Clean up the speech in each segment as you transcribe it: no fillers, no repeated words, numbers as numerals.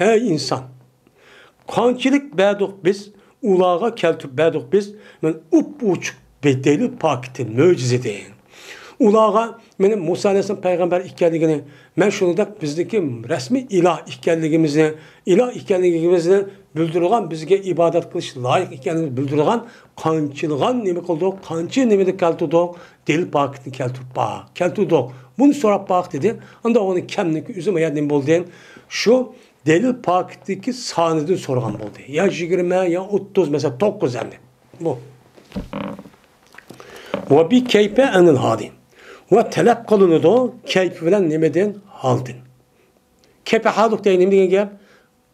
Ey insan. Kançilik bəduk biz, ulağa keltüp bəduk biz, men uçuk bedeli pakitin, möcizedeyin. Ulağa benim Musa Aleyhisselam peygamber ikkenligini, ben şunu da bizdeki resmi ilah ikkenligimizni bildirgan, bizge ibadet kılış layık ikkenligimizni bildirgan, kançılgan nemi kıldık, kançı nemede keltudik, deli pakitini keltudik. Bunu sorap bak dedi. Anda onu kemlik üzüm ayadın boldu. Şu delil pakitdeki sanidin sorgan boldu. Ya 20 ya 30 mesela 9 emdi. Bu. Ve bir keype enil hadin. Ve talep kılınıdı keyfi bilen nemeden haldin. Keype haluk deyin deyin gep.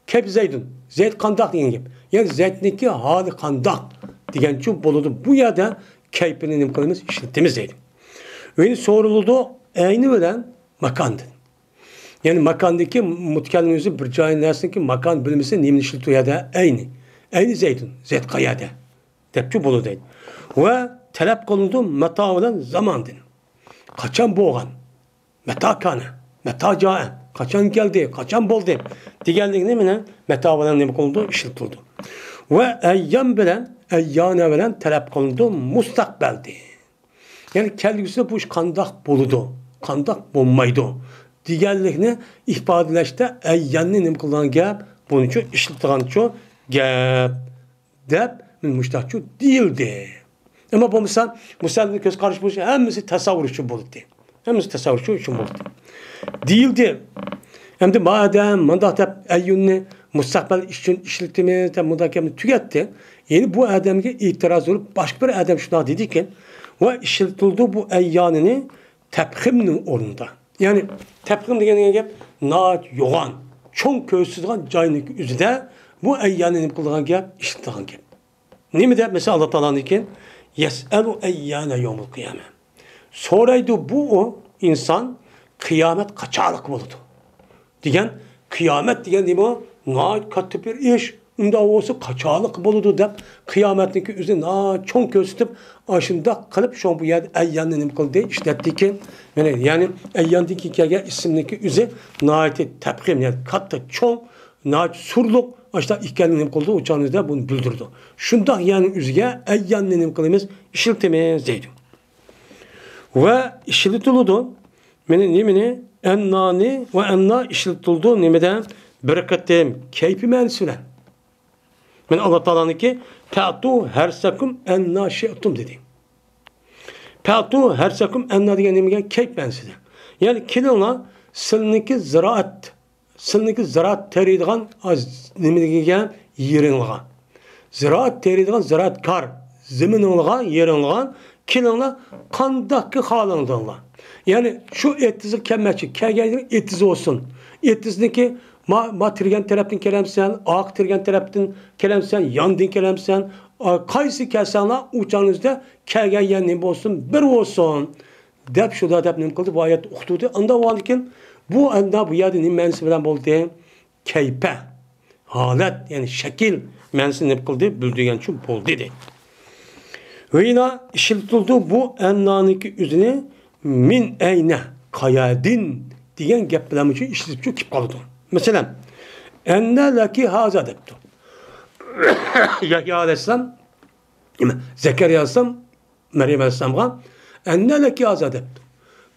Keyp Zeydun. Zeyd kandak deyin gep. Yani Zeyd'niki hali kandak diyen çok boludu. Bu yada keyfini nem kılımız işletimiz deydim. Ve soruldu aynı bilen makandın. Yani makandaki mutkellimizin bir cahil nersindeki makan bilmesi nemin işletiyor ya da aynı. Aynı Zeydun. Zeyd kayada. Tepki bolu deydim. Ve talep kılındı meta olan zamandın. Kaçan boğan, meta kana, meta caen, kaçan geldi, kaçan boldu. Diğerliğine mi meta olan ne oldu, işletildi. Ve eyyam bilen, eyyana bilen talep kılındı mustakbeldi. Yani kendisi bu iş kandak boludu, kandak bulmaydı. Diğerliğine ifadeleşte eyyanını ne kılan gep, bunun için işletilen çok gep, dep, müştakçı değildi. Ama bu Musa'nın göz karışmış, hemisi tasavvur için buldu. Hemisi tasavvur için buldu. Değildi. Hem de madem mandat eyyünni mustakbel için işletimi mudakemini tüketti. Yani bu adamge itiraz olup başka bir adam şuna dedi ki ve işletildi bu eyyanını tepkiminin orunda. Yani tepkim degen gep naat yoğan, çoğun köysüzden caynik üzüde bu eyyanını kıldıgan gep işletilen gep. Ne mi de mesela Allah Teala'nın iken yes'elu eyyâne yevmul kıyame. Soraydı bu o insan kıyamet kaçarlık buldu. Diyen kıyamet diyen değil mi o? Naat katı bir iş. Unda olsa kaçarlık buldu da kıyametindeki üzerine çok gösterip aşında kalıp şu an bu yerde eyyanını kıldı işletti ki yani eyyandaki hikaye isimdeki üzeri naati tepkim yani katı çok naat surluk aşta ikkenlinim kıldı uçağınızda bunu bildirdi. Şundak yani üzge eyyanninim kılımız işiltimiz deydi. Ve işiltildi meni nimini ennani ve enna işiltildi nimeden bereketim keyfi mensülen. Men Allah Teala'nın ki ta'tu her sakum enna şeytum dedi. Ta'tu her sakum enna diyen nimegen keyf mensülen. Yani kilona sılniki ziraat teriydiğen az nemedigen yerin olgan. Ziraat teriydiğen ziraat kar zemin olgan yerin olgan kilona kandaki halın olgan. Yani şu etizi kemmeçi, kegeydiğin etizi olsun. Etizindeki ma tirgen teraptin kelemsen, ağ tirgen teraptin kelemsen, yandın kelemsen, kaysi kelsenla uçağınızda kegeyen ne olsun, bir olsun. Dep şurada dep ne kıldı bu ayet okudu. Anda valikin bu anda bu yadının mensi bilen boldu keype, halet yani şekil mensi ne kıldı bildiğin çok bol dedi. Ve yine işletildi bu ennaniki üzerine min eyne kayadin diyen geplerim için işletip çok kip kaldı. Mesela enne laki haza deptu. Yahya Aleyhisselam Zekeriya Aleyhisselam Meryem Aleyhisselam'a enne laki haza deptu.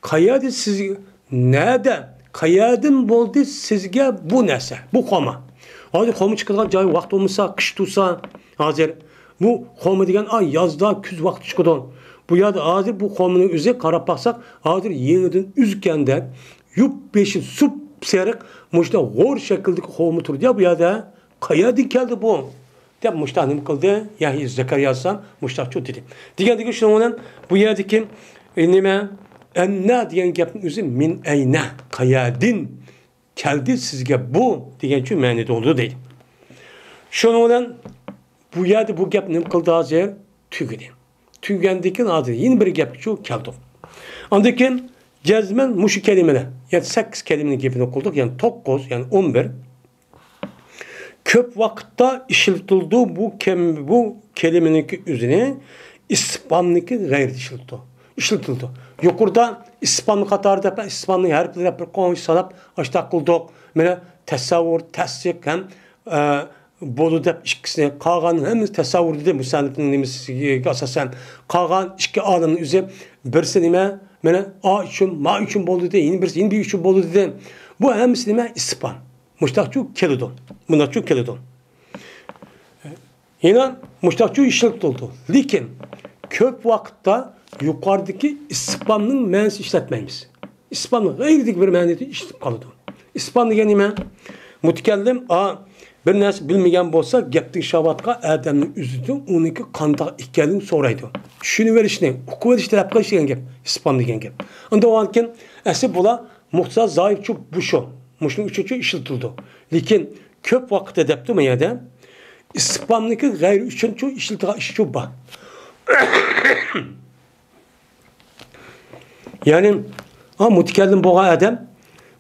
Kayadi siz nerede? Kayadın boldu sizge bu nese, bu koma. Hadi komu çıkılan cayı vakti olmuşsa, kış tutsa, hazır. Bu komu degen ay yazda küz vakti çıkıdan. Bu yada hazır bu komunun üzeri karap baksak, hazır yeniden üzkende yup beşi sup seyrek muşta gor şekildeki komu turdu ya bu yada kayadın geldi bu. Dep muşta ne kıldı? Yahya Zekeriya Aleyhisselam muşta çok dedi. Diyen şunun bu yerdeki nime enna diyen gapın üzü min eyne kayadin keldi sizge bu diyen şu manide oldu değil. Şunun bu yerde bu gap ne kıldı hazır tügedi. Tügendeki adı yeni bir gap şu keldi. Andakin cezmen muşu kelimene yani 8 kelimenin gapını okulduk yani 9 yani 11 köp vakitte işletildi bu kelimenin üzerine İspamlıkı gayret işletildi. işletildi. Yukarıda İspanlı katarda ben İspanlı harfleri bir konuş sanıp açtak kıldık. Mene tasavvur, tasdik hem bolu dep ikisine kalgan hem tasavvur dedi müsannifin nimesi asasen kalgan iki alımın üzeri birisi nime mene a için ma için bolu dedi yine birisi yine bir için bolu dedi. Bu hemsi nime İspan. Muştakçu kelidon. Muştakçu kelidon. Yine muştakçu işlet oldu. Lakin köp vakitte yukarıdaki İspan'ın mənsi işletmeyimiz. İspan'ın gayridik bir məniyeti işletip kalıdı. İspan degen nime? Mutkellim bir narsa bilmegen bolsa geptin şabatqa adamning üzüdün oniki qandaq ekanligini so'raydi. Tushuniverishni, uquverish talab qilish degan gap, ispan degan gap. Unda o'lkin asli bular muhtsa zoifchi busho. Mushuning uchunchi ishlatildi. Lekin ko'p vaqt debdi men yerda ispanniki g'ayri uchunchi ishlatilgan ish shu bor. Yani mutkellim bo'lgan adam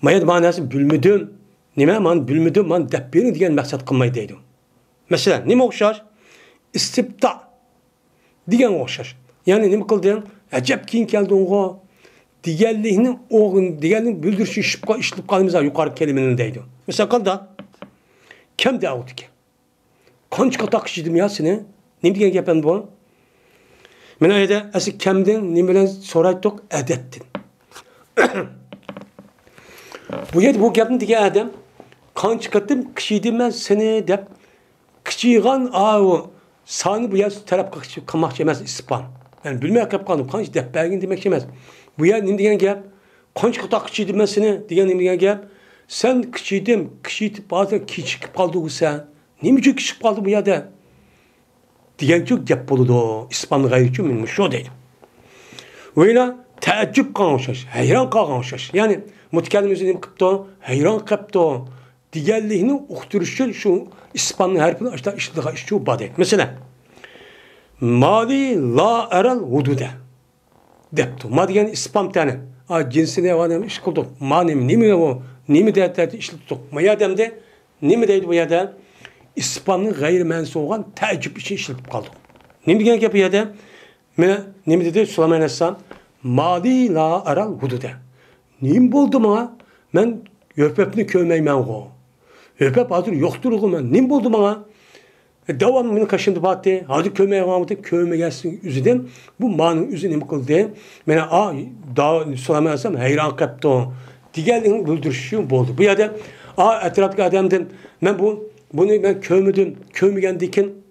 mayet manası bilmedim. Nima man bilmedim, man deb bering degan maqsad qilmaydi deydi. Masalan, nima o'xshash? Istibda degan o'xshash. Ya'ni nima qilding? Ajab keyin kelding'o deganlikni o'g'in deganlik bildirish ishlab qolamiz yuqori kelimaning deydi. Masalan, qanda kim deydi? Qancha taqishidim ya seni? Nima degan gapim bu? Mana yerda asli kimdan nima bilan so'raydiq adatdan. Bu gapni degan adam qancha qatim kishiydim men seni deb kichiygan sani bu yer taraf qilmoqchi emas ispan. Yani bilmay qolib qoldim, qancha deb bergin demoqchi emas. Bu yer nima degan gap? Qancha qator kichiydim men seni degan nima degan gap? Sen kichiydim, kichiyib bazen kichikib qoldi sen. Nima uchun kichikib qoldi bu yerda? Degancha gap bo'ladi. İspan g'ayri uchun men shu deydim. O'yla taaccub qilgan o'xshash, hayron qolgan o'xshash. Ya'ni mutkallim o'zi nima qilibdi? Hayron qilibdi. Deganlikni uqtirish uchun shu ispanning harfini ishlatgan ish shu bor deydi. Masalan, mali la aral hududa debdi. Ma degan ispan tani. Jinsini adam ish qildik. Ma nima bu? Nima deydi ishlatdik. Ma yerdamda nima deydi bu yerda? İspanning g'ayri mansi bo'lgan ta'jib uchun ishlatib qoldik. Nima degan gap bu yerda? Mana nima dedi Sulaymon alayhisalom? Mali la aral hududa. Nim bo'ldi menga? Men yöpepni ko'mayman go. Yöpep hozir yo'qtirg'u men. Nim bo'ldi menga? Davom meni qashimda batdi. Hozir ko'mayganimda ko'magansin yüzüden bu ma'ning o'zi nima qildi? Mana Sulaymon alayhisalom hayron qolibdi. Deganligini bildirish uchun bo'ldi. Bu yerda atrofdagi odamdan men bunu ben kömügendikin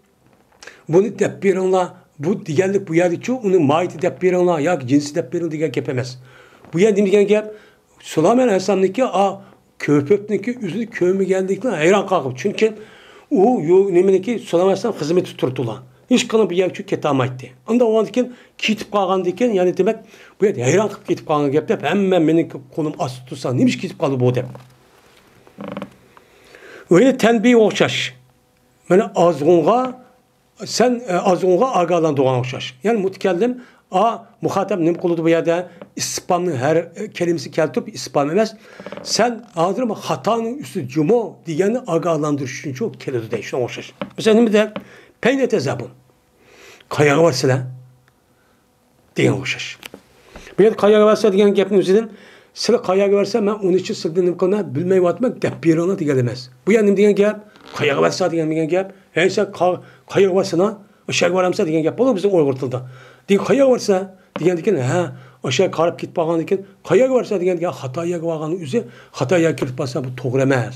bunu dep beringlar. Bu deganlik bu yerda chu uni mayiti deb beringlar yoki jinsi deb bering degan gap emas. Bu yer nima degan gap? Sulaymon alayhisalomniki ko'pöpniki o'zi ko'miganlikni hayron qolib. Chunki u nimaniki Sulaymon alayhisalom xizmati turdilar. Hech qanday bu yer uchun keta olmaydi. Unda o'g'andikin ketib qolgandan keyin, ya'ni demak bu yer hayron qilib ketib qolgan gap deb hamma mening qo'lim ostida tursa, nima ish ketib qoldi bu deb. Öyle tenbih o'xshash. Mana sen azg'unga agalandırgan o'xshash. Yani mutakallim muhatap nima qildi bu yerda? İspanning har kelimasi keltirib ispan emas. Sen hozir xatoning usti jumo deganni agalandirish uchun çok keladi deydi. Shuna o'xshash. Mesela nima der? Peynete zabun. Qayoqqa borsizlar? degan o'xshash. Bu yerda qayoqqa borsa degan gapning o'zidan sizlar qayoqqa borsa men uni uchun sizdan nima qilma bilmayapman deb beringlar degan emas. Bu yer nima degan gap? Qayoqqa borsa degan gap. Hey sen qayoqqa borsana? O'shaga boramsa degan gap bo'ladi bizning Uyg'ur tilida. Degan qayoqqa borsa degandan o'sha qarab ketib qolgandan keyin qayoqqa borsa degandan Xitoyga borgan o'zi Xitoyga kirib qolsa bu to'g'ri emas.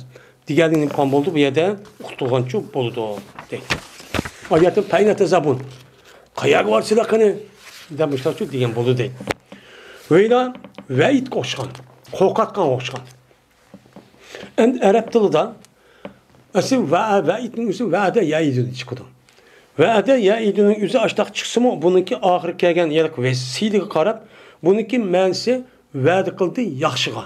Deganing imkon bo'ldi bu yerda uqtirgancha bo'ldi deydi. Oyatni paynata zabun. Qayoqqa borsizlar qani? Demişler degan bo'ldi deydi. Böyle va'id qo'shgan, qo'rqatgan o'xshagan. Endi arab tilida asl va'idning o'zi va'da yaidun chiqadi. Va'da yaiduning o'zi ashtaq chiqsa-mu, buniki oxiri kelgan yiliq vesiliga qarab, buniki ma'nosi va'da qildi yaxshiga.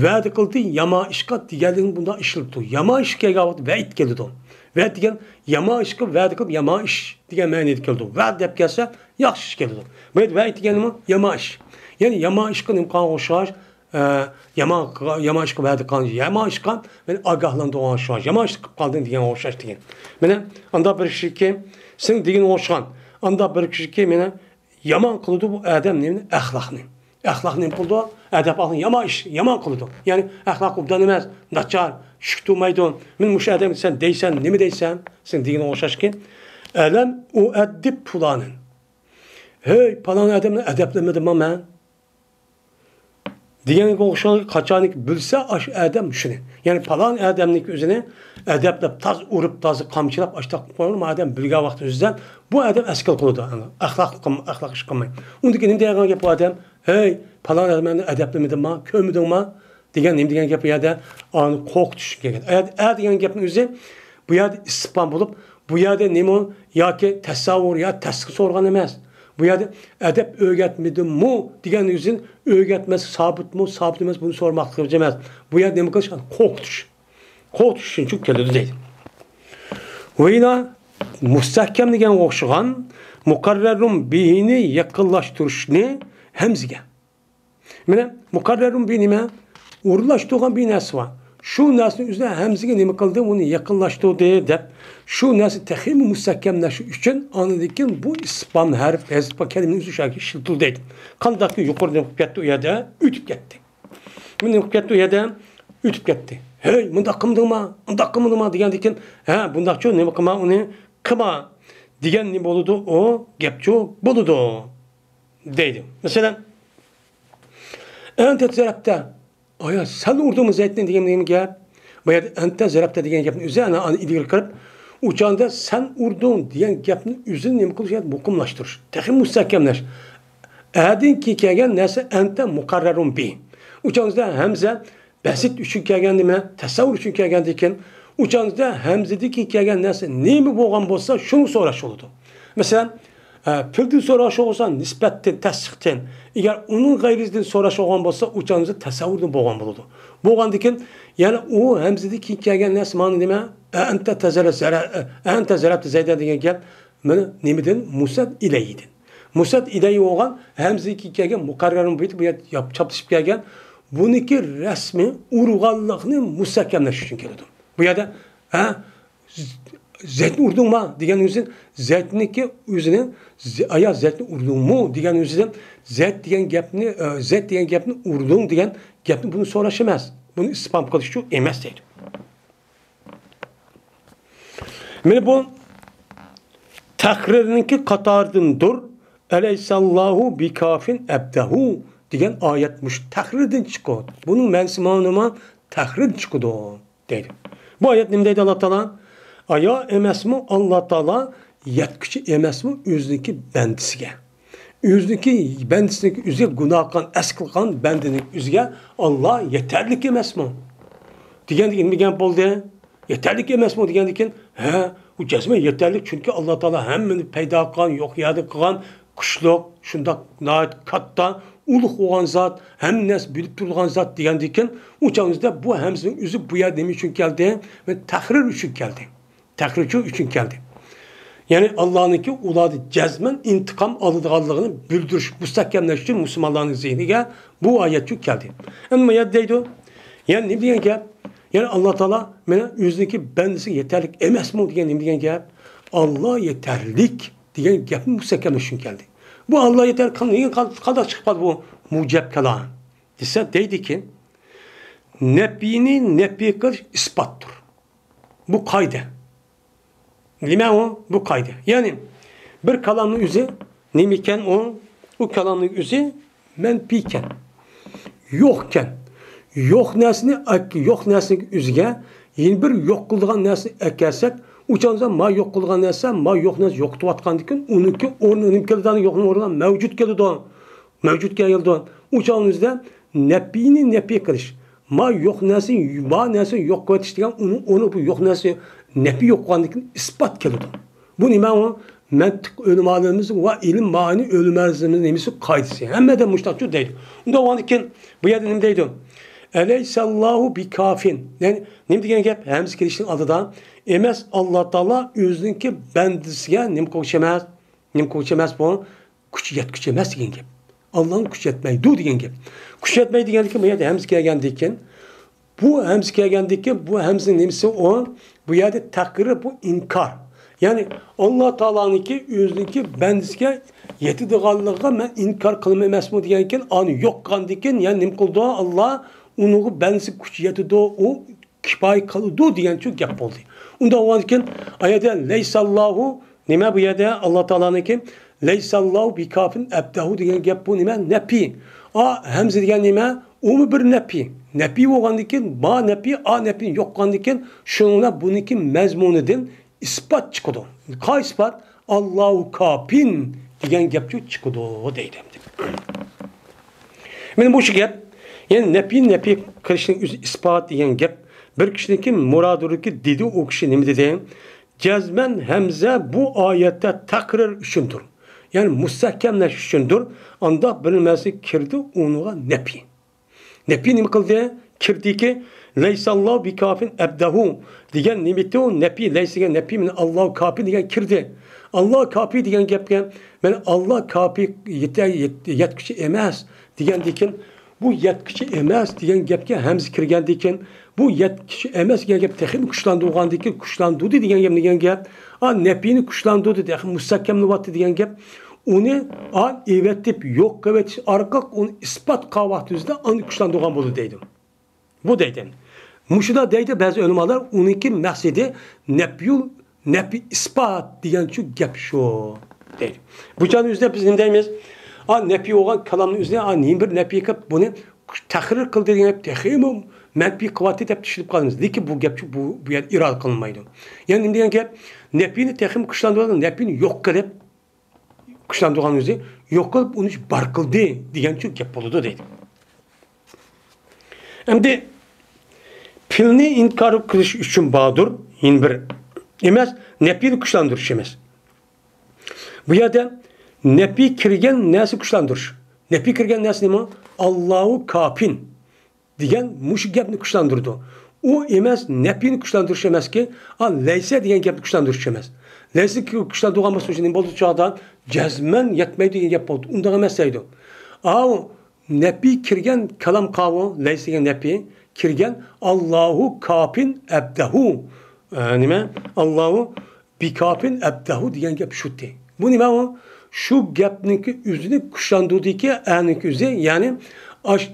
Va'da qildi yomon ishga deganning bunda ishilibdi. Yomon ish kelgan vaqt va'id keldi. Va'd degan yomon ishga va'da qilib yomon ish degan ma'noda keldi. Va'd deb kelsa yaxshi ish keldi. Bu va'id degani yomon ish. Yani yama işkan imkan oluşar, yama işkan verdi kan, yama işkan ben agahlandı o oluşar, yama işkan kaldın diyen oluşar diyen. Mene anda bir kişi ki sen diyen oluşan, anda bir kişi ki mene yaman kılıdı bu adamın ahlakını. Ahlakını buldu, adab ahlakını yaman kılıdı. Yani ahlak obdan emez, naçar, şüktumaydı. Men muş adam sen deysen, nemi deysen, sen degene oxşaş ki, elem o edip pulanın. Hey, falan adamla edeplemedim ama ben. Degene oxşaş kaçanlık bilse aş adam şunu. Yani falan adamlık üzerine edeplep, taz urup, tazı kamçılap, açtak koyulur mu adam bilge vakti yüzden bu adam eskil kılıdı. Ahlak iş kılmayın. Ondaki ne diyen gep bu adam? Hey, falan adamla edeplemedim ma, kömüdün ma? Degen ne diyen gep ya da anı kork düşün gegen. Eğer diyen gepin üzerine bu yerde ispan bulup, bu yerde ne mi ya ki tesavvur ya tesqi sorgan emez. Bu yerde edep öğretmedi mu diyen yüzün öğretmesi sabit mu sabit emez bunu sormak kılacağız. Bu yerde ne mi kılacağız? Kork düşün. Kork düşün çünkü keledi değil. Ve yine müstahkem diyen oxşıgan mukarrerun bihini yakınlaştırışını hemzige. Mene mukarrerun bihini uğurlaştırgan bir nes var. Şu nesin üzerine hemzige ne mi kıldı onu yakınlaştırdı deyip şu nesin tehimi müstahkemleşi için anladıkken bu ispan harf hezba kelimenin üzü şarkı şıltıl değil. Kandaki yukarıdan hüküyetti uyada ütüp gitti. Hüküyetti uyada ütüp gitti. Hey, bunda kımdırma diyen diken, ha, bunda çok ne bakıma onu kıma diyen ne boludu o, gepço boludu deydim. Mesela, ente zerapte, aya sen urduğumuz zeytin diyen gep, bayağı ente zerapte diyen gepin üzerine ileri kırıp, uçağında sen urdun diyen gepin üzerine ne kılacak mukumlaştırır. Tehim müstahkemleş. Adin ki kegen neyse ente mukarrarun bi. Uçağınızda hemze, basit üçün kelgendi mi, tasavvur üçün kelgendiken, uçağınızda hemzedeki kelgen neyse ne mi boğan bolsa şunu soraş oldu. Mesela, pildi soraş olsa nispetten, tasdikten, eğer onun gayrizden soraş olgan bolsa uçağınızda tasavvurdan boğan buldu. Boğan diken, yani o hemzedeki kelgen neyse mani deme, ente zerapte zeyden diyen gel, nemiden musad ileydin. Musad ileyi olgan hemzedeki kelgen mukarrarın buydu, bu çapışıp kelgen, buniki resmi urgallığını müstahkemleş için geldi. Bu ya da zeytin urdun mu diyen yüzden zeytiniki yüzünden aya zeytin urdun mu diyen yüzden zeyt diyen gepni urdun diyen gepni bunu soraşamaz. Bunu ispam kılışı emez deydi. Yani bu takririnki katardındır. Eleysallahu bi kafin ebdehu diyen ayetmiş. Tahrirden çıkıyor. Bunun mensimanıma tahrir çıkıyor dedi. Bu ayet nemdeydi Allah Teala? Aya emes mi Allah Teala yetküçü emes mi üzdeki bendisige. Üzdeki bendisindeki üzge günah kan, eskilkan bendinin üzge Allah yeterlik emes mi? Diyen mi gen boldu? Yeterlik emes mi diyen diken? Bu cezme yeterlik çünkü Allah Teala hemmini peyda kılan, yok yadı kılan, kuşluk, şundak nait katta uluk olan zat, hem nes bilip durulgan zat diyen uçağınızda bu hemzinin üzü bu yer demiş için geldi ve tahrir için geldi. Tahrir için geldi. Yani Allah'ınki uladı cezmen intikam alıdığallığını bildirmiş, müstahkemleştir için Müslümanların zihnine bu ayet için geldi. Ama ya deydi o, yani ne diyen gel? Yani Allah Teala bana yüzdeki bendisi yeterlik emes mi diyen ne diyen gel? Allah yeterlik diyen gepin müstahkemleştir için geldi. Bu Allah yeter kadar çıkmadı bu mucep kelam. Ise deydi ki nebini nebi kılış ispattır. Bu kaydı. Lime o bu kaydı. Yani bir kalamın üzü nemiken o kalamın üzü menfiken yokken yok nesini üzge yeni bir yok kıldıgan nesini ekersek uçağınızda ma yok kılgan nese, ma yok nes yoktu atkan dikin, onunki ornun imkelidanı yokun ornuna mevcut geldi o. Mevcut geldi o. Uçağınızda nepi kılış. Ma yok nesi, ma nesi yok kılış diken, onu bu yok nesi, nepi yok kılgan dikin ispat geldi o. Bu nime o? Mentik ölümalığımızın ve ilim mani ölümelizimizin nemisi kaydısı. Hem de müştakçı değil. Onda o an dikin, bu yerde nemdeydi o. Eleysallahu bi kafin. Yani ne diyen gep hemz geliştin adıdan emes Allah Teala özünki bendisiye nim koşamaz bu güç yetküçemez diyen gep. Allah'ın güç yetmeyi du diyen gep. Güç yetmeyi diyen ki bu yerde hemz gelgendikken bu hemz gelgendikken bu hemzin nemisi o bu yerde takrir bu inkar. Yani Allah Teala'nınki özünki bendisine yetidiganlığa ben inkar kılmaymasmı diyenken anı yok kandiken yani nim kıldı Allah onu bendisi kuş yetidi o kifayet kalıdı diyen çok yap oldu. Onda o anken ayette leysallahu nime bu yerde Allah Teala'nınki leysallahu bi kafin ebdehu diyen yap bu nime nepi. Hemze diyen nime o mu bir nepi. Nepi olan diken ba nepi a nepi yok kan diken şununla bununki mezmunudin ispat çıkıdı. Ka ispat Allahu kapin diyen gapçı çıkıdı o deydim. Benim bu şey gap yani nepi kişinin ispat diyen gap bir kişinin muradırki dedi o kişi ne dedi? Cezmen hemze bu ayette takrir üçündür. Yani müstehkemleş üçündür. Anda bilinmesi kirdi onuğa nepi. Nepi ne kıldı? Kirdi ki leysallahu bi kafin ebdehu diyen nimeti o nepi leysige nepi min Allahu kafi diyen kirdi. Allah kafi diyen gapken ben Allah kafi yetkisi emez diyen diken bu yetkisi emez diyen gapke hem zikirgen diken bu yetkisi emez diyen gap tehim kuşlandı oğan diken kuşlandı diyen gap nepini kuşlandı diyen müstakemli vatı diyen gap onu evetip yok evet arkak onu ispat kavahtüzde anı kuşlandı oğan bulu deydim. Bu deydim. Muşuda deydi bazı ölümalar onunki mehsedi nepi ispat diyen şu gap şu deydim. Bu canın üzerine biz neyimiz? Nepi olan kalamın üzerine bir nepi kap bunu tahrir kıldı diyen tehimim menfi kuvveti tep düşürüp kaldınız. Deki bu gap bu yer irad kılınmaydı. Yani diyen gap nepini tehim kuşlandı nepini yok kadep kuşlandığın üzere yok kalıp onu barkıldı diyen şu gap oldu deydim. Hem de pilni inkar kılış üçün bağdır yin bir emez nepini kuşlandırış emez. Bu yerde nepi kirgen nesi kuşlandırış? Nepi kirgen nesi mi? Allahu kapin diyen muş gapni kuşlandırdı. O emez nepini kuşlandırış emez ki leyse diyen gapni kuşlandırış emez. Leyse ki kuşlandırgan basın için boldu çağdan cezmen yetmeydi diyen gap oldu. Ondan emezseydi. Nepi kirgen kalam kavu leyse nepi kirgen Allahu kapin ebdehu nime? Allahu bi kapin ebdehu diyen gap şutti. Bu nime o? Şu gapninki üzünü kuşlandırdı ki aninki üzü yani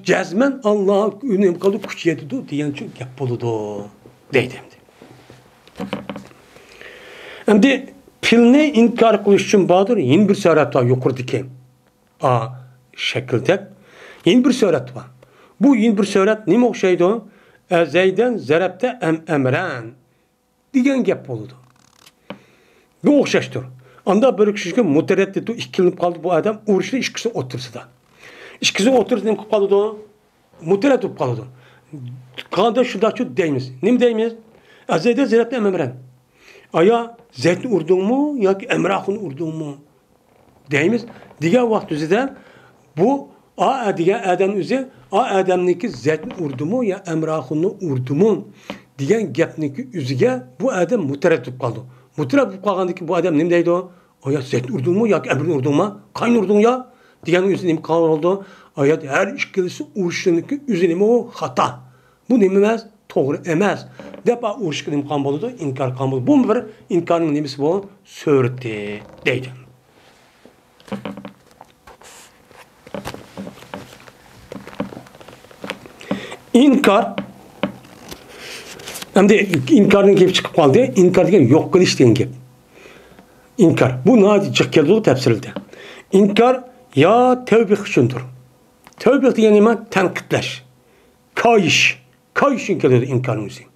cezmen Allah'a ünüm kalı kuş yedidu diyen çok gap buludu deydim. Hem de pilni inkar kılış için bağdır yeni bir suret var yukarıda ki şekilde yeni bir suret var. Bu yeni bir suret ne mi okşaydı o? Zeyden zerepte emren diyen gap buludu. Bu okşaştır. Anda böyle kişi mutereddit ikilinip kaldı bu adam uğraşlı işkisi otursa da. İşkisi otursa ne kaldı o? Mutereddit kaldı. Kanda şurada şu deyimiz. Ne mi deyimiz? Azeyde zerepte emren. Aya zeytin urdun mu ya ki emrahın urdun mu? Deyimiz. Diğer vakti üzere bu diğer adam üzere adamniki zeytin urdu mu ya emrahını urdu mu? Diyen gapniki üzere bu adam mutereddit kaldı. Mutlaka kalgandaki bu adam ne deydi o? Aya zeytin urdun mu ya ki emrin urdun mu? Kayn urdun ya? Diyen üzerine kan oldu. Aya her işkilisi uğraştığındaki üzerine o hata. Bu nememez, doğru emez. Depa uğraşkın imkan buludu, inkar kan buludu. Bu bir inkarın nemesi bu? Söğütti deydi. İnkar hem de inkarın gibi çıkıp kaldı. İnkar diyen yok kılış diyen gibi. İnkar. Bu nadi çıkkeldi tefsirildi. İnkar ya tevbih üçündür. Tevbih diyen iman tenkitleş. Kayış. Kayış inkarın üzeri.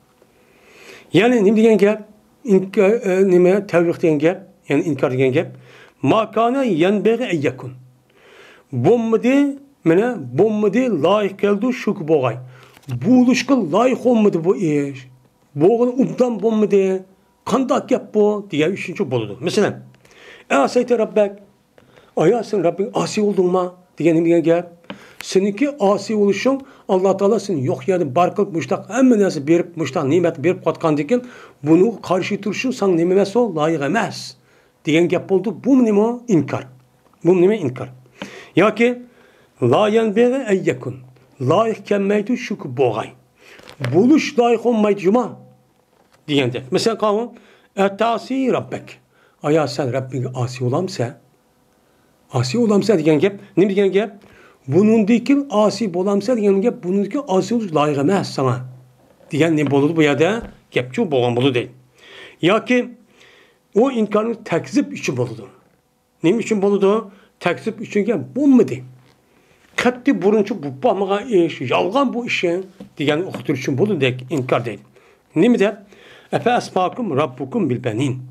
Yani ne diyen gibi? Tevbih diyen gibi. Yani inkar diyen gibi. Makane yenbeği eyyekun. Bommudi layık geldi şu boğay. Bu ilişki layık olmadı bu iş. Boğun ubdan bommudi. Kandak yap bu diye üçüncü buludu. Mesela Asayte Rabbek. Sen Rabbin asi oldun mu? Diyen gel. Seninki asi oluşun Allah Teala seni yok yani barkılıp müştak hemen nasıl berip müştak nimet berip katkan diken bunu karşı turşun san nimemesi o layık emez. Diyen gap oldu. Bu ne mi? İnkar. Bu ne mi? İnkar. Ya ki la yenbeğe eyyekun. Layık kemmeydi şu boğay. Buluş layık olmaydı cuma. Diyen de. Mesela kavun etasi Rabbek. aya sen Rabbine asi olamsa, asi olamsa degan gap, nima degan gap? Bunundaki asi bolamsa degan gap, bunundaki asi oluş layık emas sana. Degan ne bo'ladi bu yerda? Gapchi bo'lgan bo'ladi deydi. Yoki o inkarni takzib uchun bo'ladi. Nima uchun bo'ladi? Takzib uchun gap bo'lmadi. Qattiq burunchi bu bo'lmagan ish, yolg'on bu ish degan o'qitish uchun bo'ladi deb inkor deydi. Nima deb? Afa asfakum rabbukum bil banin.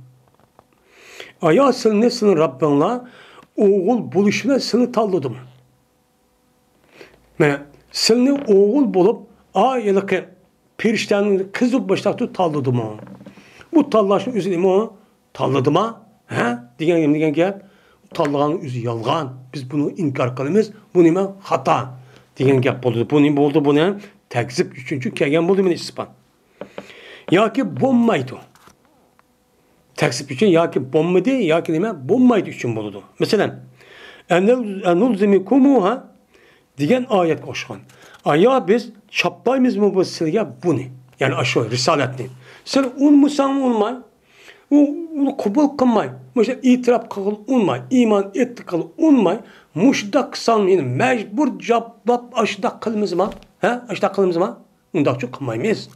Aya sizning Rabbinglar o'g'il bo'lishni sizni tanladim. Mana sizni o'g'il bo'lib, ayiliqi periştenin kızı başlattı tanladım o. Bu tanlaşın üzü neymi o? Tanladım ha? He? Diyen gel. Tanlağın üzü yalgan. Biz bunu inkar kılımız. Bu neymi? Hata. Diyen gel oldu. Bu neymi oldu? Bu ne? Tekzip üçüncü kegen buldu beni ispan. Ya ki bombaydı. Tekzip için ya ki bombaydı. Ya ki neymi? Bombaydı üçün buldu. Mesela enulzimikumuha diyen ayet koşkan. Aya biz çaplayımız mı bu silge bu ne? Yani aşağı risaletini. Sen unmusan olmay. Onu kabul kılmay. Mesela itiraf kıl olmay. İman etti kıl olmay. Muşda kısan yani mecbur cevap aşda kılımız mı? He? Aşda kılımız mı? Ondan çok kılmayız.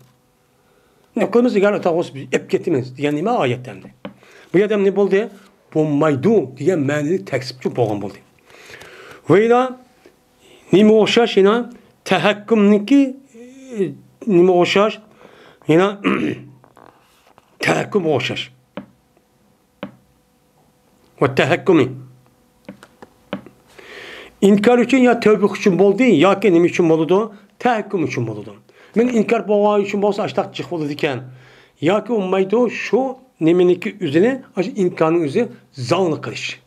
Ne kılımız yani tağız biz ep getimiz. Yani ne ayetten de. Bu adam ne buldu? Bombaydu diye menili teksipçi boğan buldu. Ve nime oxşaş yine tahakkümniki nime oxşaş yine tahakküm oxşaş. Ve tahakkümü. İnkar için ya tövbe için boldu ya ki nime için boldu? Tahakküm için boldu. Men inkar boğa için bolsa açtak çık boldu diken. Ya ki ummaydı şu nimeniki üzerine inkarın üzerine zanlı kılış.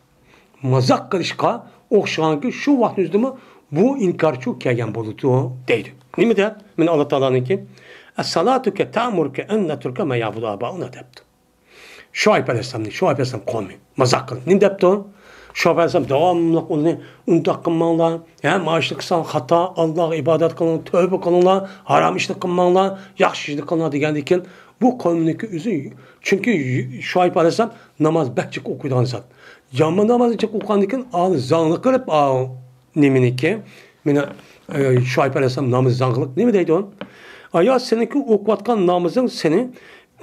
Mazak kılışka oxşan ki şu vaktin üzerine bu inkarçı kelgen bulutu deydi. Nima de? Men Allah Teala'nın ki es-salatu ke ta'murke en netruke me yabudu abauna depti. Şuayb Aleyhisselam'ın, Şuayb Aleyhisselam kavmi mazak kıldı. Ne depti o? Şuayb Aleyhisselam devamlı onu untak kılmanlar, maaşlık san hata, Allah ibadet kılın, tövbe kılınlar, haram işlik kılmanlar, yaxşı işlik kılınlar degendikin bu kavmindeki üzü. Çünkü Şuayb Aleyhisselam namaz bekçik okuydan zat. Yama namazı çek okuyandikin ağlı zanlı kılıp niminiki, mine Şuayb Aleyhisselam namaz zangılık, ne mi deydi on? Aya seninki okuvatkan namazın seni,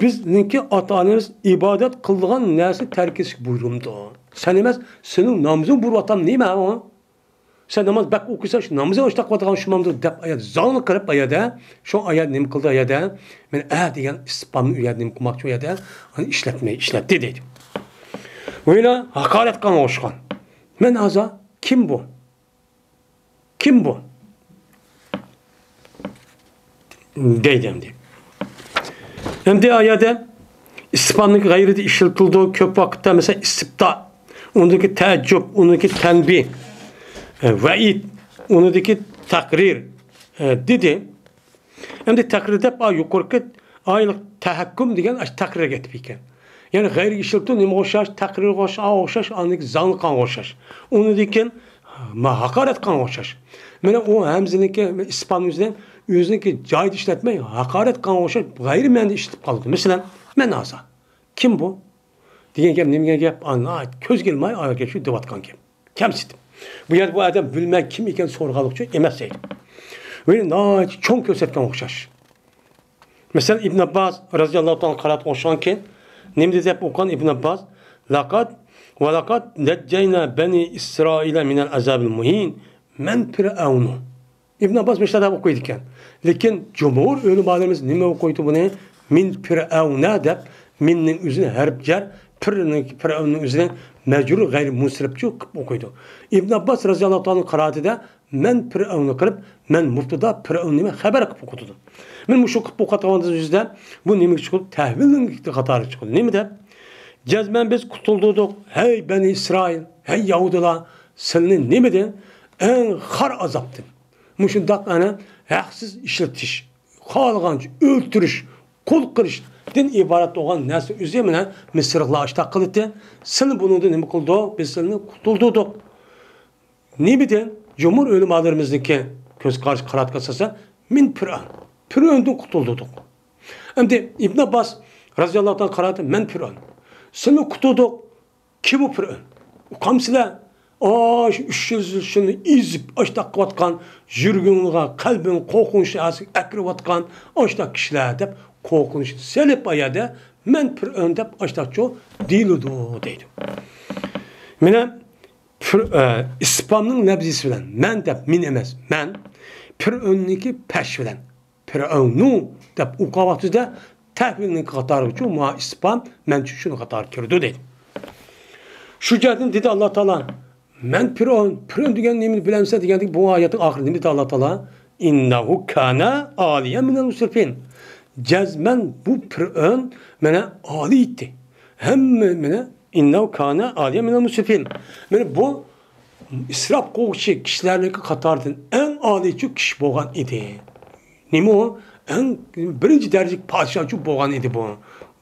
bizninki ata-anamız ibadet kıldığın nesi terkisi buyurumdu. Sen emez, senin namazın burvatan ne mi o? Sen namaz bak okuysan, şu namazın açtak vatkan şu mamdır, dep ayet zangılık kılıp ayada, şu ayet ne mi kıldı ayada, mine diyen ispamın üyed ne mi kumakçı ayada, hani işletti deydi. Öyle hakaret kan hoşkan. Men aza, kim bu? Kim bu? Deydim diye. Hem de ayette ispanlık gayreti işletildiği kök vakitte mesela istipta, ondaki teəccüb, ondaki tenbih, vaid, ondaki takrir dedi. Hem de takrirde yukarı aylık tahakküm diyen takrir getibiyken. Yani gayri işletildiği nime hoşaş, takrir hoşaş, andaki zanlı kan hoşaş. Onu diken hakaret kan hoşaş. Mene o hemziniki ispan yüzündeki cahit işletmeyi hakaret kan hoşaş gayri mende işletip kaldı. Mesela men aza. Kim bu? Diyen gel, nime gel, köz gelmeyi ayağa geçiyor, devat kan gel. Kemsidim. Bu yerde bu adam bilmek kim iken sorgalıkçı emezseydi. Böyle çok kösetken hoşaş. Mesela İbn Abbas radıyallahu anh karat hoşanken nime de hep okan İbn Abbas وَلَقَدْ نَجَّيْنَا بَنِي إِسْرَائِيلَ مِنَ الْعَذَابِ الْمُهِينَ مَنْ فِرْعَوْنُ İbn Abbas meşlerde okuydukken. Lakin cumhur ölümalarımız nime okuydu bunu? Min firavuna dep minnin üzerine harpcer, firavunun üzerine mecrur gayri musripçi okuydu. İbn Abbas radıyallahu anh'ın kıraatida men firavunu kılıp men muftada firavun nime haber kılıp okudu. Men muşu kılıp okutağınız yüzden bu nime çıkıp tehvilin katarı çıkıldı. Nime de? Cezmen biz kurtulduk. Hey Beni İsrail, hey Yahudiler, senin nime de? En har azaptın. Muşundak haksız işletiş, halgancı, öldürüş, kul kırış din ibaret olan nesli üzerine Mısırlığa açtak kılıttı. Seni bunu da ne kıldı? Biz seni kurtulduk. Ne bidin? Cumhur ölüm ağlarımızdaki göz karşı karat kasası min Pıran. Pıran'dan kurtulduk. Hem de İbn Abbas radıyallahu anh karatı men Pıran. Seni kurtulduk. Kim bu pürün? Kamsile şu 3 yıl şunu izip aşta qıvatqan, jürgünlüğe, kalbin qoqunuşu akrivatqan aşta kişiler dep qoqunuş selip ayada men pürün dep aşta ço diludu deydi. Mene İspamның nebzisi bilen men dep min emes men pürünniki peş bilen pürünnu dep uqavatızda tahvilinin qatarı ço ma İspam men şunu qatar kirdi deydi. Şu cədin dedi Allah Taala men pürün degan nimini bilemse degandik bu ayetin ahirinde dedi Allah Taala innehu kana aliyen minel musrifin. Cezmen bu pürün mene ali itti. Hem mene innehu kana aliyen minel musrifin. Mene bu israf qoğuşu kişilerindeki katardın en aliçi kişi boğan idi. Nime o? En birinci derecik padişahçı boğan idi bu.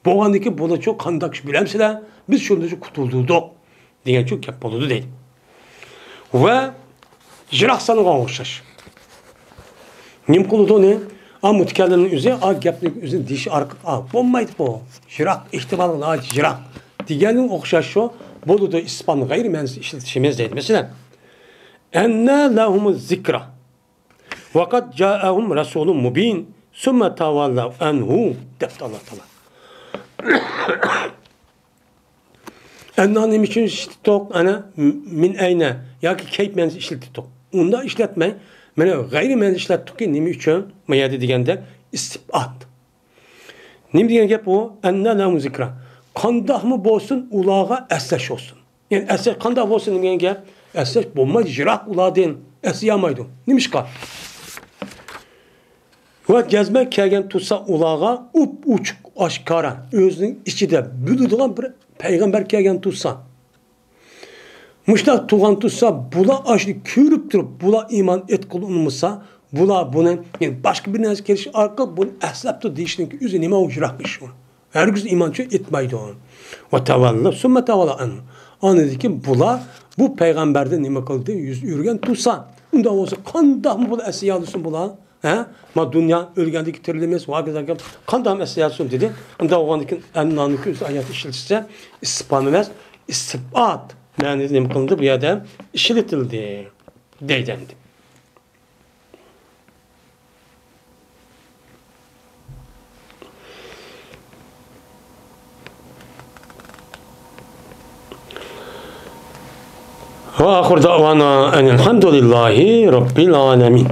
Boğandaki bu da çok kandak bilemseler biz şunda kutulduk. Diye çok yap boludu değil. Ve jirah sanığa oxşaş. Nim kuludu ne? Mutkellemin üzeri, geplik üzeri dişi arka. Olmaydı bu. Jirah, ihtimalı jirah. Diğerinin oxşaş şu. Boludu İspanlı gayri menzi işletişimiz değil. Mesela enne lahumuz zikra. Vakat ca'ahum rasulun mubin. Sümme tavallav enhu. Depti Allah Teala. Ennanim için işletik ana min eyne ya ki keyp menzi işletik. Onda işletme mene gayri menzi işletik ki nimi için mayadi digende istibat. Nim diyen gep o enne lahum zikra. Kandah mı bolsun ulağa esleş olsun. Yani esleş kandah bolsun diyen gep esleş bomma jirak uladın esiyamaydı. Nimişka. Ve gezmek kelgen tutsa ulağa uç aşkara özünün içi de büdüdüğün bir peygamber kelgen tutsa. Muşta tuğan tutsa bula aşırı körüp durup bula iman et kulunmuşsa bula bunun yani başka bir nez keliş arka bunu eslaptı deyişinin ki üzü nime uçrakmış o. Herkes imancı etmeydi onu. Ve tavalla sümme tavalla anı. Anı dedi ki bula bu peygamberden nime kıldı yüz yürgen tutsa. Onda olsa kandah mı bula esiyalısın bula? Ma dünya ölgəndəki tiriləməz vaqədə qandam əsasın dedi. Onda oğandakı ənlanıkı öz ayət işlətilsə istispanməz istibat mənasını qılındı bu yerdə işlətildi deyildi. Və axir davana elhamdülillahi rabbil alamin.